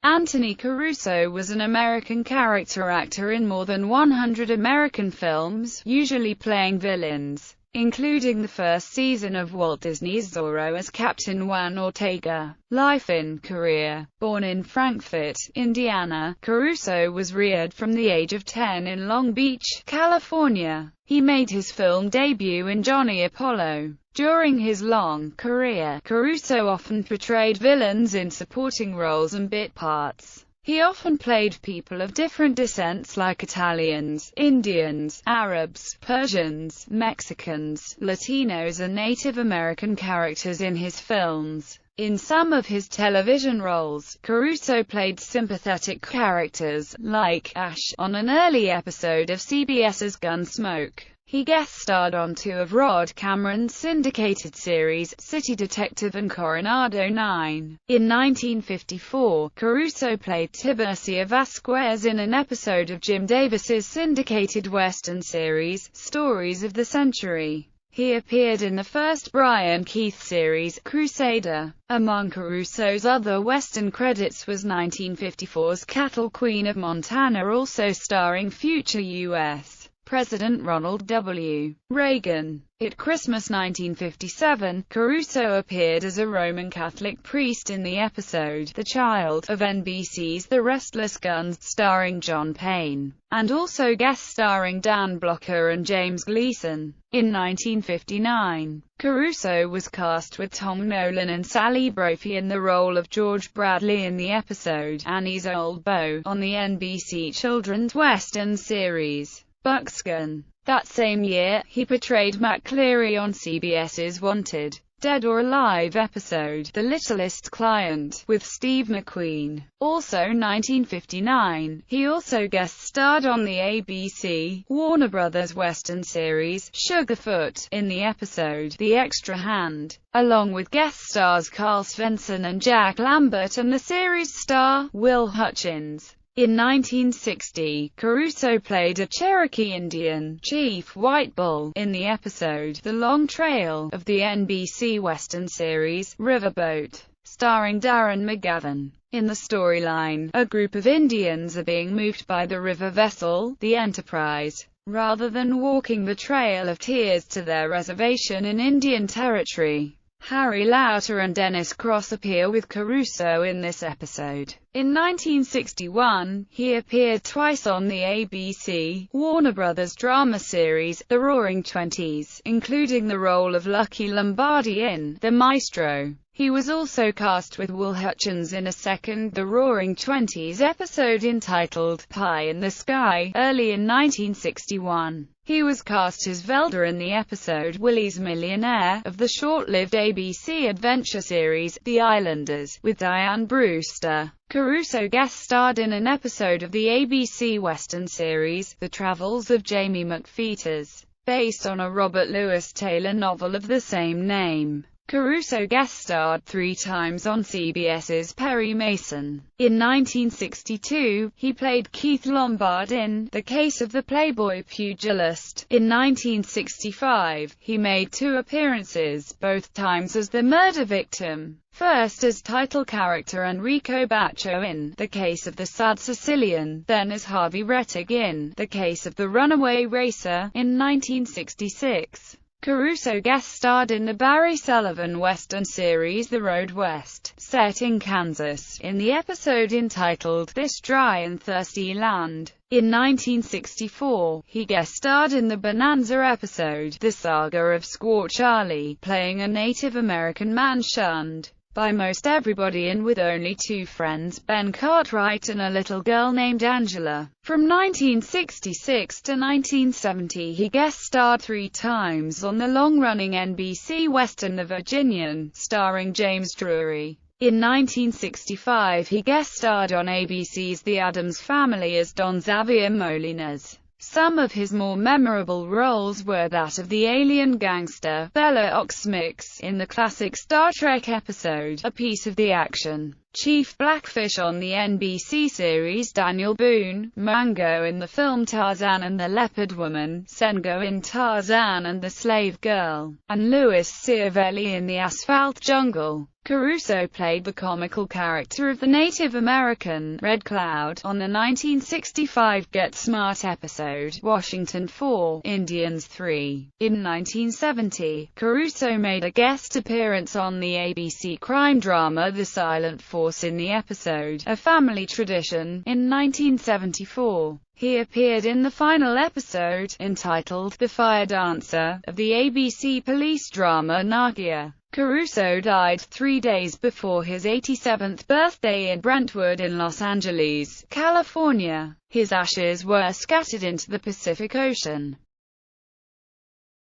Anthony Caruso was an American character actor in more than 100 American films, usually playing villains, including the first season of Walt Disney's Zorro as Captain Juan Ortega. Life in career. Born in Frankfort, Indiana, Caruso was reared from the age of 10 in Long Beach, California. He made his film debut in Johnny Apollo. During his long career, Caruso often portrayed villains in supporting roles and bit parts. He often played people of different descents like Italians, Indians, Arabs, Persians, Mexicans, Latinos and Native American characters in his films. In some of his television roles, Caruso played sympathetic characters, like Ash, on an early episode of CBS's Gunsmoke. He guest-starred on two of Rod Cameron's syndicated series, City Detective and Coronado 9. In 1954, Caruso played Tiburcio Vasquez in an episode of Jim Davis's syndicated Western series, Stories of the Century. He appeared in the first Brian Keith series, Crusader. Among Caruso's other Western credits was 1954's Cattle Queen of Montana, also starring future U.S. President Ronald W. Reagan. At Christmas 1957, Caruso appeared as a Roman Catholic priest in the episode The Child of NBC's The Restless Guns, starring John Payne, and also guest-starring Dan Blocker and James Gleason. In 1959, Caruso was cast with Tom Nolan and Sally Brophy in the role of George Bradley in the episode Annie's Old Beau, on the NBC children's Western series Buckskin. That same year, he portrayed Matt Cleary on CBS's Wanted, Dead or Alive episode, The Littlest Client, with Steve McQueen. Also 1959, he also guest-starred on the ABC, Warner Brothers Western series, Sugarfoot, in the episode, The Extra Hand, along with guest stars Carl Svensson and Jack Lambert and the series star, Will Hutchins. In 1960, Caruso played a Cherokee Indian chief White Bull in the episode The Long Trail of the NBC Western series Riverboat, starring Darren McGavin. In the storyline, a group of Indians are being moved by the river vessel, the Enterprise, rather than walking the Trail of Tears to their reservation in Indian Territory. Harry Lauter and Dennis Cross appear with Caruso in this episode. In 1961, he appeared twice on the ABC, Warner Brothers drama series, The Roaring Twenties, including the role of Lucky Lombardi in The Maestro. He was also cast with Will Hutchins in a second The Roaring Twenties episode entitled Pie in the Sky, early in 1961. He was cast as Velda in the episode Willie's Millionaire of the short-lived ABC adventure series, The Islanders, with Diane Brewster. Caruso guest-starred in an episode of the ABC Western series, The Travels of Jamie McFeeters, based on a Robert Louis Taylor novel of the same name. Caruso guest-starred 3 times on CBS's Perry Mason. In 1962, he played Keith Lombard in The Case of the Playboy Pugilist. In 1965, he made 2 appearances, both times as the murder victim. First as title character Enrico Baccio in The Case of the Sad Sicilian, then as Harvey Rettig in The Case of the Runaway Racer, in 1966. Caruso guest-starred in the Barry Sullivan Western series The Road West, set in Kansas, in the episode entitled This Dry and Thirsty Land. In 1964, he guest-starred in the Bonanza episode The Saga of Squaw Charlie, playing a Native American man shunned by most everybody and with only 2 friends, Ben Cartwright and a little girl named Angela. From 1966 to 1970, he guest-starred 3 times on the long-running NBC Western The Virginian, starring James Drury. In 1965, he guest-starred on ABC's The Addams Family as Don Xavier Molinas. Some of his more memorable roles were that of the alien gangster, Bella Oxmix, in the classic Star Trek episode, A Piece of the Action, Chief Blackfish on the NBC series Daniel Boone, Mango in the film Tarzan and the Leopard Woman, Sengo in Tarzan and the Slave Girl, and Louis Ciavelli in The Asphalt Jungle. Caruso played the comical character of the Native American, Red Cloud, on the 1965 Get Smart episode, Washington 4, Indians 3. In 1970, Caruso made a guest appearance on the ABC crime drama The Silent Force in the episode, A Family Tradition. In 1974, he appeared in the final episode, entitled The Fire Dancer, of the ABC police drama Nagia. Caruso died 3 days before his 87th birthday in Brentwood in Los Angeles, California. His ashes were scattered into the Pacific Ocean.